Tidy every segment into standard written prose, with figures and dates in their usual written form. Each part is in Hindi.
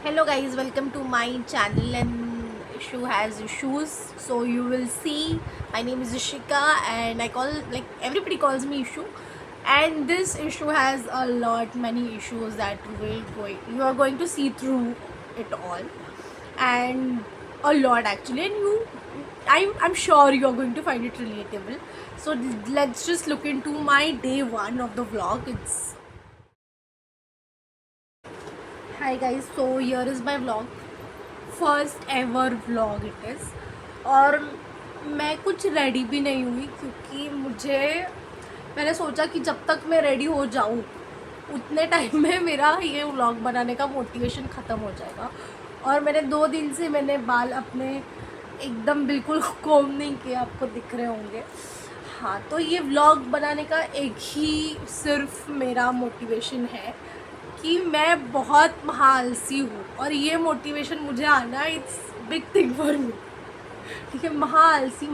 Hello guys, welcome to my channel. And Ishu has issues, so you will see. My name is Ishika and I call, like, everybody calls me Ishu, and this issue has a lot many issues that you are going to see through it all, and a lot actually. And I'm sure you are going to find it relatable. So let's just look into my day one of the vlog. It's Hi guys, so here is my vlog. First ever vlog it is. और मैं कुछ रेडी भी नहीं हुई क्योंकि मैंने सोचा कि जब तक मैं रेडी हो जाऊँ उतने टाइम में मेरा ये व्लॉग बनाने का मोटिवेशन ख़त्म हो जाएगा। और मैंने 2 दिन से मैंने बाल अपने एकदम बिल्कुल कोम नहीं किए, आपको दिख रहे होंगे। हाँ, तो ये व्लॉग बनाने का एक ही सिर्फ मेरा मोटिवेशन है कि मैं बहुत महाआलसी हूँ, और ये मोटिवेशन मुझे आना it's big thing for me. ठीक है, महाआलसी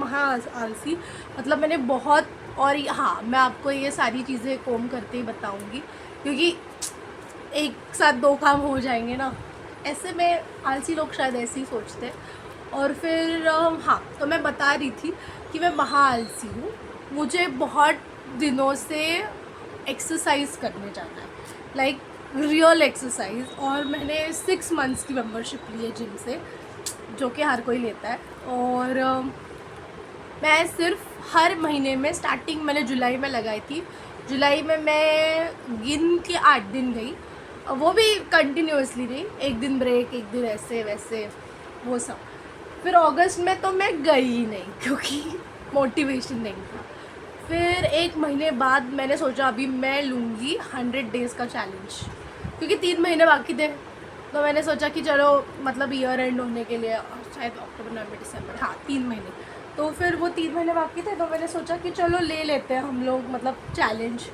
मतलब मैंने बहुत। और हाँ, मैं आपको ये सारी चीज़ें कोम करते ही बताऊँगी क्योंकि एक साथ 2 काम हो जाएंगे ना। ऐसे में आलसी लोग शायद ऐसे ही सोचते हैं। और फिर हाँ, तो मैं बता रही थी कि मैं महाआलसी हूँ। मुझे बहुत दिनों से एक्सरसाइज करने जाना है, लाइक रियल एक्सरसाइज। और मैंने 6 मंथ्स की मेंबरशिप ली है जिम से, जो कि हर कोई लेता है। और मैं सिर्फ हर महीने में, स्टार्टिंग मैंने जुलाई में लगाई थी। जुलाई में मैं गिन के 8 दिन गई, वो भी कंटिन्यूसली नहीं, 1 दिन ब्रेक, 1 दिन ऐसे वैसे वो सब। फिर अगस्त में तो मैं गई ही नहीं क्योंकि मोटिवेशन नहीं था। फिर 1 महीने बाद मैंने सोचा अभी मैं लूँगी 100 डेज़ का चैलेंज, क्योंकि 3 महीने बाकी थे। तो मैंने सोचा कि चलो, मतलब ईयर एंड होने के लिए शायद अक्टूबर, नवंबर, दिसंबर, हाँ 3 महीने। तो फिर वो 3 महीने बाकी थे, तो मैंने सोचा कि चलो ले लेते हैं हम लोग, मतलब चैलेंज।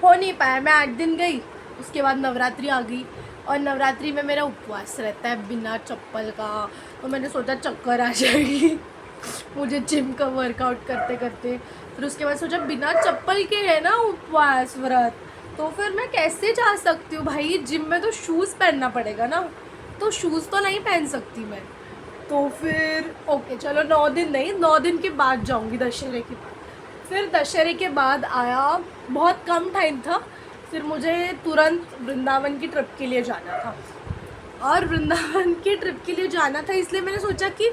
हो नहीं पाया, मैं 8 दिन गई, उसके बाद नवरात्रि आ गई। और नवरात्रि में मेरा उपवास रहता है बिना चप्पल का, तो मैंने सोचा चक्कर आ जाएगी मुझे जिम का वर्कआउट करते करते। फिर उसके बाद सोचा बिना चप्पल के है ना उपवास व्रत, तो फिर मैं कैसे जा सकती हूँ भाई, जिम में तो शूज़ पहनना पड़ेगा ना, तो शूज़ तो नहीं पहन सकती मैं। तो फिर ओके चलो 9 दिन नहीं, 9 दिन के बाद जाऊँगी, दशहरे के बाद। फिर दशहरे के बाद आया, बहुत कम टाइम था। फिर मुझे तुरंत वृंदावन की ट्रिप के लिए जाना था, और वृंदावन की ट्रिप के लिए जाना था, इसलिए मैंने सोचा कि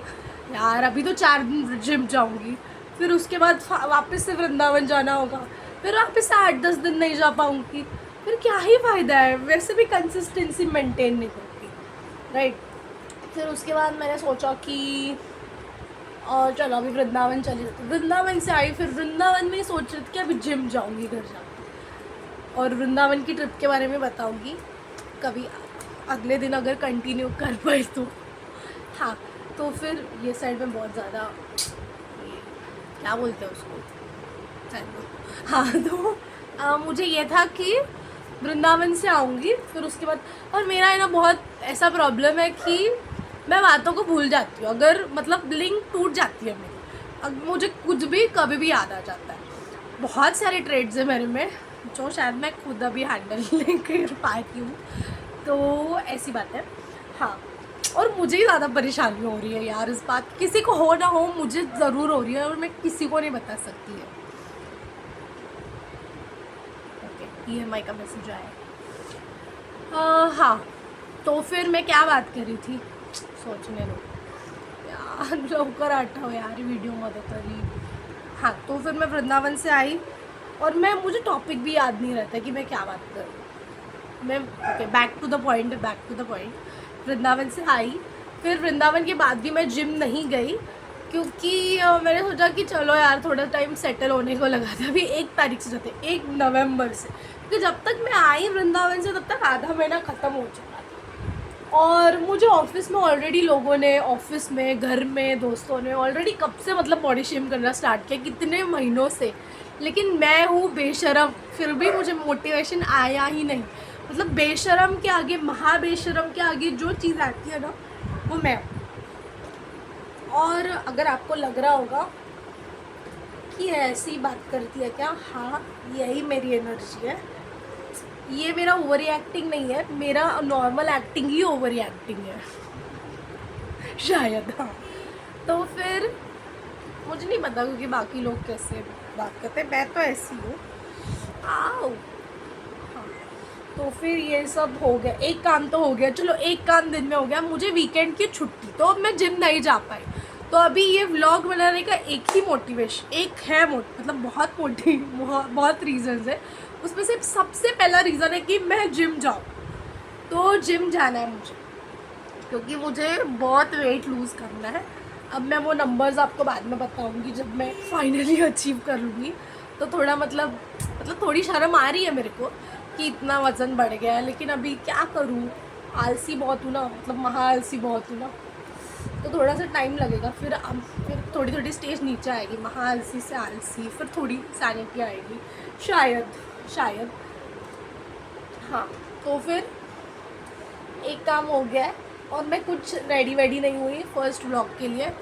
यार अभी तो 4 दिन जिम जाऊँगी, फिर उसके बाद वापस से वृंदावन जाना होगा, फिर वापस से 8-10 दिन नहीं जा पाऊँगी, फिर क्या ही फ़ायदा है, वैसे भी कंसिस्टेंसी मेंटेन नहीं होती, राइट। फिर उसके बाद मैंने सोचा कि और चलो अभी वृंदावन चली जाती। वृंदावन से आई, फिर वृंदावन में सोच रही थी कि अभी जिम जाऊँगी घर जाकर। और वृंदावन की ट्रिप के बारे में बताऊँगी कभी अगले दिन, अगर कंटिन्यू कर पाए तो। हाँ, तो फिर ये साइड में बहुत ज़्यादा, क्या बोलते हैं उसको, हाँ, तो मुझे ये था कि वृंदावन से आऊँगी, फिर उसके बाद। और मेरा है ना बहुत ऐसा प्रॉब्लम है कि मैं बातों को भूल जाती हूँ, अगर मतलब लिंक टूट जाती है मेरी, अब मुझे कुछ भी कभी भी याद आ जाता है। बहुत सारे ट्रेड्स हैं मेरे में जो शायद मैं खुद अभी हैंडल नहीं कर पाती हूँ, तो ऐसी बात है। हाँ, और मुझे ही ज़्यादा परेशानी हो रही है यार इस बात, किसी को हो ना हो मुझे ज़रूर हो रही है, और मैं किसी को नहीं बता सकती है। ओके, EMI का मैसेज आया। हाँ, तो फिर मैं क्या बात कर रही थी, सोचने दो यार, लवकर हटाओ यार, वीडियो मदद करी। हाँ, तो फिर मैं वृंदावन से आई, और मुझे टॉपिक भी याद नहीं रहता कि मैं क्या बात कर रही हूँ। मैं okay, back to the point. Vrindavan से आई, फिर वृंदावन के बाद भी मैं जिम नहीं गई क्योंकि मैंने सोचा कि चलो यार थोड़ा टाइम सेटल होने को लगा था। अभी 1 तारीख से जाते, 1 नवंबर से, क्योंकि जब तक मैं आई वृंदावन से तब तक आधा महीना ख़त्म हो चुका था। और मुझे ऑफिस में ऑलरेडी लोगों ने, ऑफिस में, घर में, दोस्तों ने ऑलरेडी कब से मतलब बॉडी शेम करना स्टार्ट किया, कितने महीनों से। लेकिन मैं हूँ बेशरम, फिर भी मुझे मोटिवेशन आया ही नहीं। मतलब बेशरम के आगे, महाबेशरम के आगे जो चीज़ आती है ना, वो मैं हूँ। और अगर आपको लग रहा होगा कि ऐसी बात करती है क्या, हाँ यही मेरी एनर्जी है, ये मेरा ओवर एक्टिंग नहीं है, मेरा नॉर्मल एक्टिंग ही ओवर एक्टिंग है शायद। हाँ, तो फिर मुझे नहीं पता क्योंकि बाकी लोग कैसे बात करते हैं, मैं तो ऐसी हूँ। आओ। हाँ, तो फिर ये सब हो गया, एक काम तो हो गया, चलो एक काम दिन में हो गया। मुझे वीकेंड की छुट्टी, तो अब मैं जिम नहीं जा पाई। तो अभी ये व्लॉग बनाने का एक ही मोटिवेशन, एक है मतलब बहुत रीजंस है। उसमें से सबसे पहला रीज़न है कि मैं जिम जाऊँ। तो जिम जाना है मुझे, क्योंकि मुझे बहुत वेट लूज़ करना है। अब मैं वो नंबर्स आपको बाद में बताऊंगी जब मैं फाइनली अचीव कर लूँगी। तो थोड़ा मतलब थोड़ी शर्म आ रही है मेरे को कि इतना वज़न बढ़ गया है, लेकिन अभी क्या करूँ, आलसी बहुत हूँ ना, मतलब महा आलसी बहुत हूँ ना। तो थोड़ा सा टाइम लगेगा, फिर थोड़ी थोड़ी स्टेज नीचे आएगी, महा आलसी से आलसी, फिर थोड़ी सैनिटी आएगी शायद। हाँ, तो फिर एक काम हो गया है और मैं कुछ रेडी वेडी नहीं हुई फर्स्ट व्लॉग के लिए।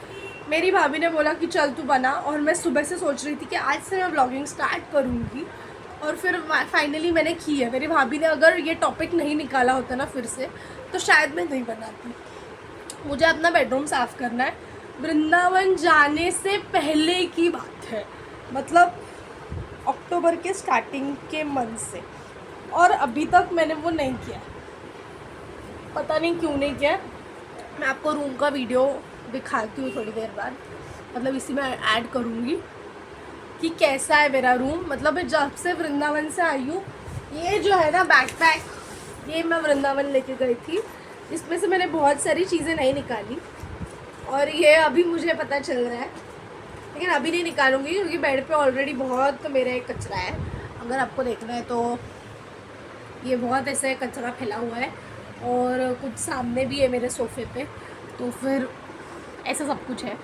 मेरी भाभी ने बोला कि चल तू बना, और मैं सुबह से सोच रही थी कि आज से मैं व्लॉगिंग स्टार्ट करूँगी, और फिर फाइनली मैंने की है। मेरी भाभी ने अगर ये टॉपिक नहीं निकाला होता ना फिर से, तो शायद मैं नहीं बनाती। मुझे अपना बेडरूम साफ़ करना है, वृंदावन जाने से पहले की बात है, मतलब अक्टूबर के स्टार्टिंग के मंथ से, और अभी तक मैंने वो नहीं किया। पता नहीं क्यों नहीं किया। मैं आपको रूम का वीडियो दिखाती हूँ थोड़ी देर बाद, मतलब इसी में ऐड करूँगी कि कैसा है मेरा रूम। मतलब मैं जब से वृंदावन से आई हूँ, ये जो है ना बैकपैक, ये मैं वृंदावन लेके गई थी, इसमें से मैंने बहुत सारी चीज़ें नहीं निकाली, और ये अभी मुझे पता चल रहा है, लेकिन अभी नहीं निकालूंगी क्योंकि बेड पे ऑलरेडी बहुत मेरे कचरा है। अगर आपको देखना है तो ये बहुत ऐसे कचरा फैला हुआ है, और कुछ सामने भी है मेरे सोफ़े पे, तो फिर ऐसा सब कुछ है।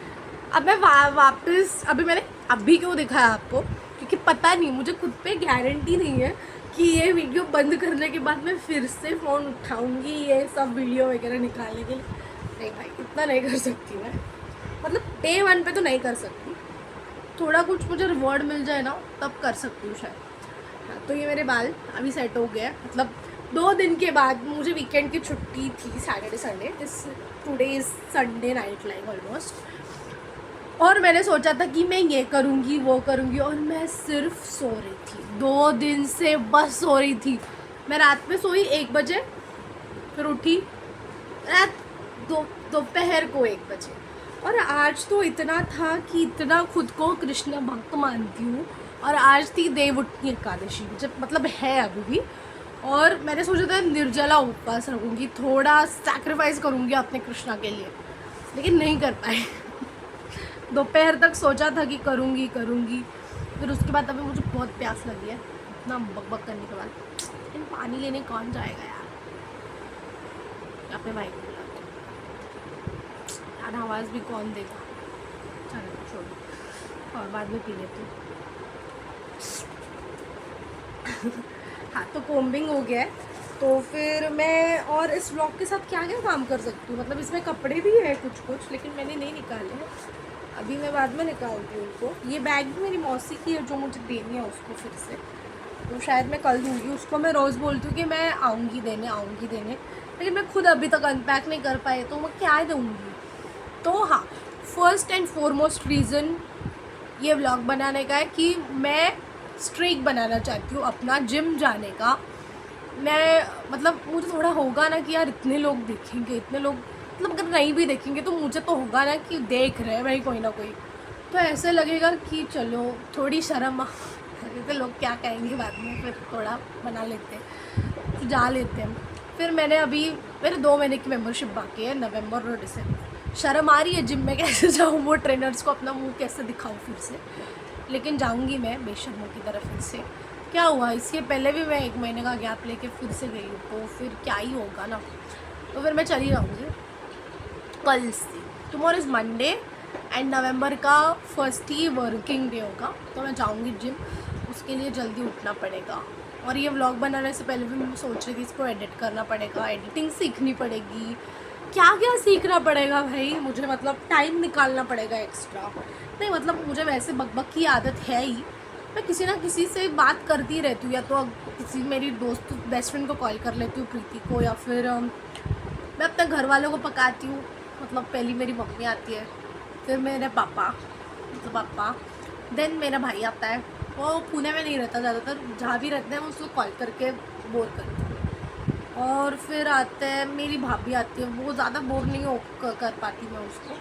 अब मैं वापस मैंने अभी क्यों दिखाया आपको, क्योंकि पता नहीं, मुझे खुद पे गारंटी नहीं है कि ये वीडियो बंद करने के बाद मैं फिर से फ़ोन उठाऊंगी ये सब वीडियो वगैरह निकालने के लिए। नहीं भाई, इतना नहीं कर सकती मैं, मतलब डे 1 पे तो नहीं कर सकती। थोड़ा कुछ मुझे रिवॉर्ड मिल जाए ना तब कर सकती हूँ शायद। हाँ, तो ये मेरे बाल अभी सेट हो गए, मतलब 2 दिन के बाद। मुझे वीकेंड की छुट्टी थी, Saturday Sunday, today is Sunday night like almost, और मैंने सोचा था कि मैं ये करूँगी वो करूँगी, और मैं सिर्फ सो रही थी 2 दिन से, बस सो रही थी। मैं रात में सोई 1 बजे, फिर उठी रात दोपहर को 1 बजे। और आज तो इतना था कि इतना खुद को कृष्ण भक्त मानती हूँ, और आज थी देवउठनी एकादशी, जब मतलब है अभी भी, और मैंने सोचा था निर्जला उपवास रखूँगी, थोड़ा सैक्रिफाइस करूँगी अपने कृष्णा के लिए, लेकिन नहीं कर पाए। दोपहर तक सोचा था कि करूँगी, फिर उसके बाद अभी मुझे बहुत प्यास लगी है इतना बकबक करने के बाद। लेकिन पानी लेने कौन जाएगा यार, अपने भाई को बुलाते यार, आवाज़ भी कौन देगा। चलो छोड़ो, और बाद में पी लेती हूँ। हाँ, तो कोम्बिंग हो गया है, तो फिर मैं और इस व्लॉग के साथ क्या क्या काम कर सकती हूँ, मतलब इसमें कपड़े भी है कुछ, लेकिन मैंने नहीं निकाले हैं अभी, मैं बाद में निकालती हूँ उनको। ये बैग भी मेरी मौसी की है जो मुझे देनी है उसको फिर से, तो शायद मैं कल दूँगी उसको। मैं रोज़ बोलती हूँ कि मैं आऊँगी देने, लेकिन मैं खुद अभी तक अनपैक नहीं कर पाई, तो मैं क्या दूँगी। तो हाँ, फर्स्ट एंड फॉरमोस्ट रीज़न ये व्लॉग बनाने का है कि मैं स्ट्रीक बनाना चाहती हूँ अपना जिम जाने का। मैं मतलब मुझे थोड़ा होगा ना कि यार इतने लोग देखेंगे, इतने लोग, मतलब अगर नहीं भी देखेंगे तो मुझे तो होगा ना कि देख रहे हैं भाई कोई ना कोई, तो ऐसे लगेगा कि चलो थोड़ी शर्म तो लोग क्या कहेंगे बाद में, फिर थोड़ा बना लेते हैं, तो जा लेते हैं। फिर मैंने अभी मेरे 2 महीने की मेंबरशिप बाकी है, नवंबर और दिसंबर। शर्म आ रही है जिम में कैसे जाऊँ, वो ट्रेनर्स को अपना मुँह कैसे दिखाऊँ फिर से, लेकिन जाऊँगी मैं बेशर्मों की तरफ फिर से। क्या हुआ, इसके पहले भी मैं 1 महीने का गैप लेके फिर से गई हूँ, तो फिर क्या ही होगा ना, तो फिर मैं चली जाऊँगी कल से। Tomorrow is Monday and November का फर्स्ट ही वर्किंग डे होगा, तो मैं जाऊँगी जिम, उसके लिए जल्दी उठना पड़ेगा। और ये व्लॉग बनाने से पहले भी मैं सोच रही थी इसको एडिट करना पड़ेगा, एडिटिंग सीखनी पड़ेगी, क्या क्या सीखना पड़ेगा भाई मुझे, मतलब टाइम निकालना पड़ेगा एक्स्ट्रा। नहीं मतलब मुझे वैसे बकबक की आदत है ही, मैं किसी ना किसी से बात करती रहती हूँ, या तो किसी मेरी दोस्त बेस्ट फ्रेंड को कॉल कर लेती हूँ, प्रीति को, या फिर मैं अपने घर वालों को पकाती हूँ। मतलब पहली मेरी मम्मी आती है, फिर मेरे पापा, मतलब पापा, देन मेरा भाई आता है। वो पुणे में नहीं रहता ज़्यादातर, जहाँ भी रहते हैं मैं उसको कॉल करके बोर करती हूँ। और फिर आते हैं मेरी भाभी आती है, वो ज़्यादा बोर नहीं कर पाती मैं उसको,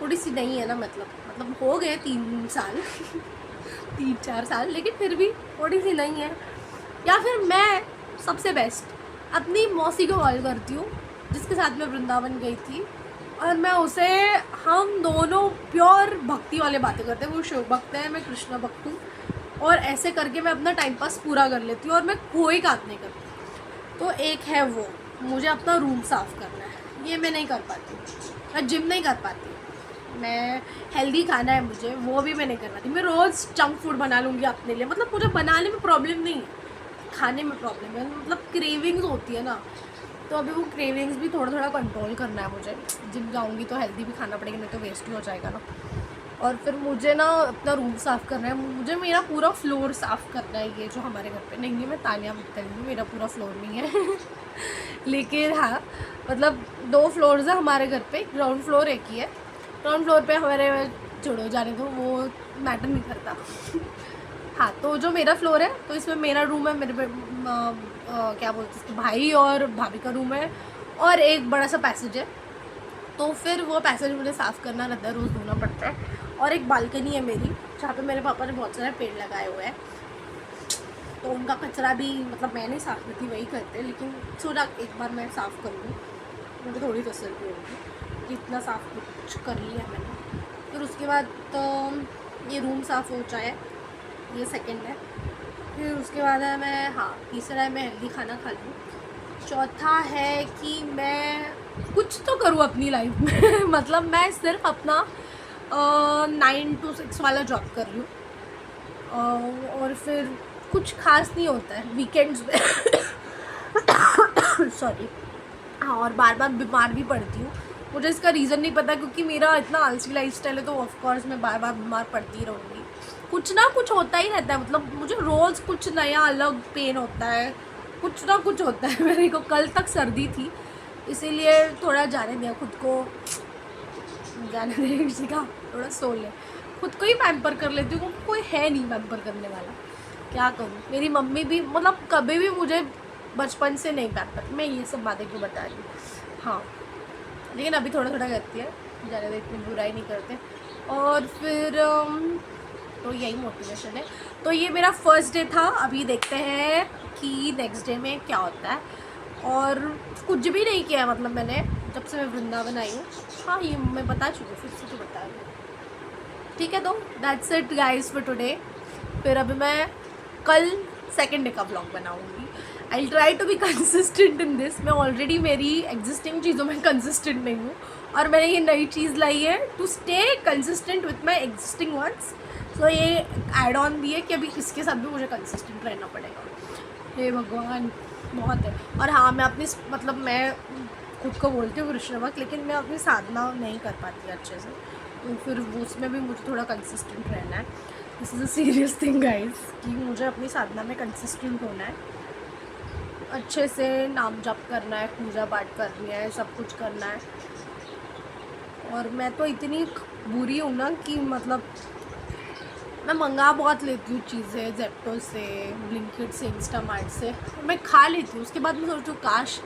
थोड़ी सी नहीं है ना, मतलब हो गए 3 साल 3-4 साल, लेकिन फिर भी थोड़ी सी नहीं है। या फिर मैं सबसे बेस्ट अपनी मौसी को कॉल करती हूँ, जिसके साथ मैं वृंदावन गई थी, और मैं उसे, हम दोनों प्योर भक्ति वाले बातें करते हैं। वो शिव भक्त है, मैं कृष्ण भक्त हूँ, और ऐसे करके मैं अपना टाइम पास पूरा कर लेती हूँ, और मैं कोई काम नहीं करती। तो एक है वो, मुझे अपना रूम साफ़ करना है, ये मैं नहीं कर पाती। मैं जिम नहीं कर पाती, मैं हेल्दी खाना है मुझे, वो भी मैं नहीं कर पाती। मैं रोज़ जंक फूड बना लूँगी अपने लिए, मतलब मुझे बनाने में प्रॉब्लम नहीं है, खाने में प्रॉब्लम है, मतलब क्रेविंग्स होती है ना, तो अभी वो क्रेविंग्स भी थोड़ा थोड़ा कंट्रोल करना है मुझे। जिम जाऊँगी तो हेल्दी भी खाना पड़ेगा, नहीं तो वेस्ट ही हो जाएगा ना। और फिर मुझे ना अपना रूम साफ़ करना है, मुझे मेरा पूरा फ्लोर साफ़ करना है। ये जो हमारे घर पे नहीं है, मैं तानिया मित्तल हूँ, मेरा पूरा फ्लोर नहीं है लेकिन हाँ, मतलब 2 फ्लोर्स है हमारे घर पे, ग्राउंड फ्लोर एक ही है। ग्राउंड फ्लोर पे हमारे, छोड़ो जाने दो, वो मैटर नहीं करता हाँ, तो जो मेरा फ्लोर है, तो इसमें मेरा रूम है, मेरे क्या बोलते हैं, भाई और भाभी का रूम है, और एक बड़ा सा पैसेज है। तो फिर वो पैसेज मुझे साफ़ करना रहता है, रोज़ धोना पड़ता है। और एक बालकनी है मेरी, जहाँ पे मेरे पापा ने बहुत सारे पेड़ लगाए हुए हैं, तो उनका कचरा भी, मतलब मैं नहीं साफ़ करती, वही करते, लेकिन सोचा एक बार मैं साफ़ कर लूँ, मुझे थोड़ी तसल्ली होगी कि इतना साफ़ कुछ कर लिया मैंने। फिर उसके बाद तो ये रूम साफ़ हो जाए, ये सेकंड है। फिर उसके बाद है मैं, हाँ, तीसरा है मैं हेल्दी खाना खा लूँ। चौथा है कि मैं कुछ तो करूँ अपनी लाइफ में मतलब मैं सिर्फ अपना 9 to 6 वाला जॉब कर रही हूँ, और फिर कुछ खास नहीं होता है वीकेंड्स में सॉरी। हाँ, और बार बार बीमार भी पड़ती हूँ। मुझे इसका रीज़न नहीं पता, क्योंकि मेरा इतना आलसी लाइफस्टाइल है, तो ऑफकोर्स मैं बार बार बीमार पड़ती रहूँगी। कुछ ना कुछ होता ही रहता है, मतलब मुझे रोज़ कुछ नया अलग पेन होता है, कुछ ना कुछ होता है मेरे को। कल तक सर्दी थी, इसीलिए थोड़ा जाने दिया खुद को, जाने दे किसी का, थोड़ा सो ले, खुद को ही पैम्पर कर लेती हूँ, कोई है नहीं पैम्पर करने वाला, क्या करूँ। मेरी मम्मी भी, मतलब कभी भी मुझे बचपन से नहीं पैम्पर, मैं ये सब बातें क्यों बता रही हूँ। हाँ, लेकिन अभी थोड़ा थोड़ा करती है, ज़्यादा इतनी बुराई नहीं करते। और फिर तो यही मोटिवेशन है। तो ये मेरा फर्स्ट डे था, अभी देखते हैं कि नेक्स्ट डे में क्या होता है। और कुछ भी नहीं किया, मतलब मैंने जब से मैं वृंदावन आई हूँ। हाँ, ये मैं बता चुकी हूँ, फिर से तो बता रही हूँ, ठीक है। तो that's it guys for today. फिर अभी मैं कल सेकेंड डे का ब्लॉग बनाऊँगी। I try to be consistent in this. मैं ऑलरेडी मेरी एग्जिस्टिंग चीज़ों में कंसिस्टेंट नहीं हूँ, और मैंने ये नई चीज़ लाई है to stay consistent with my existing ones. So ये एड ऑन भी है कि अभी इसके साथ भी मुझे कंसिस्टेंट रहना पड़ेगा। हे भगवान, बहुत है। और हाँ, मैं अपनी, मतलब मैं खुद को बोलती हूँ कृष्ण भक्त, लेकिन मैं अपनी साधना नहीं कर पाती अच्छे से, तो फिर उसमें भी मुझे थोड़ा कंसिस्टेंट रहना है। This is a serious thing guys, कि मुझे अपनी साधना में कंसिस्टेंट होना है, अच्छे से नाम जप करना है, पूजा पाठ करनी है, सब कुछ करना है। और मैं तो इतनी बुरी हूँ ना कि मतलब मैं मंगा बहुत लेती हूँ चीज़ें, जेप्टो से, ब्लिंकिट से, इंस्टामार्ट से, मैं खा लेती हूँ। उसके बाद मैं सोचती हूँ काश,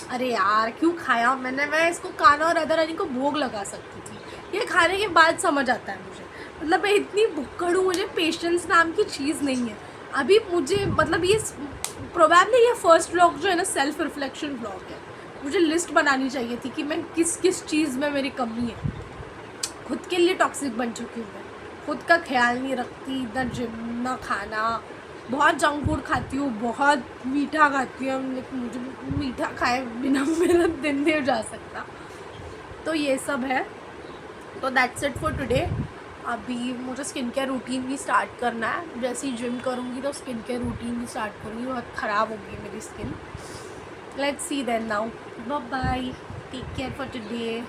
अरे यार क्यों खाया मैंने, मैं इसको कान्हा और राधा रानी को भोग लगा सकती थी। ये खाने के बाद समझ आता है मुझे, मतलब मैं इतनी भुक्कड़ हूँ, मुझे पेशेंस नाम की चीज़ नहीं है अभी मुझे। मतलब ये प्रोबेबली ये फर्स्ट व्लॉग जो है ना, सेल्फ रिफ्लेक्शन व्लॉग है। मुझे लिस्ट बनानी चाहिए थी कि मैं किस किस चीज़ में मेरी कमी है। खुद के लिए टॉक्सिक बन चुकी हूँ मैं, खुद का ख्याल नहीं रखती, ना जिम ना खाना, बहुत जंक फूड खाती हूँ, बहुत मीठा खाती हूँ, लेकिन मुझे मीठा खाए बिना मेरा दिन नहीं जा सकता। तो ये सब है। तो दैट्स इट फॉर टुडे। अभी मुझे स्किन केयर रूटीन भी स्टार्ट करना है। जैसे ही जिम करूँगी तो स्किन केयर रूटीन भी स्टार्ट करूँगी, बहुत ख़राब होगी मेरी skin. Let's see then now, bye bye, take care for today.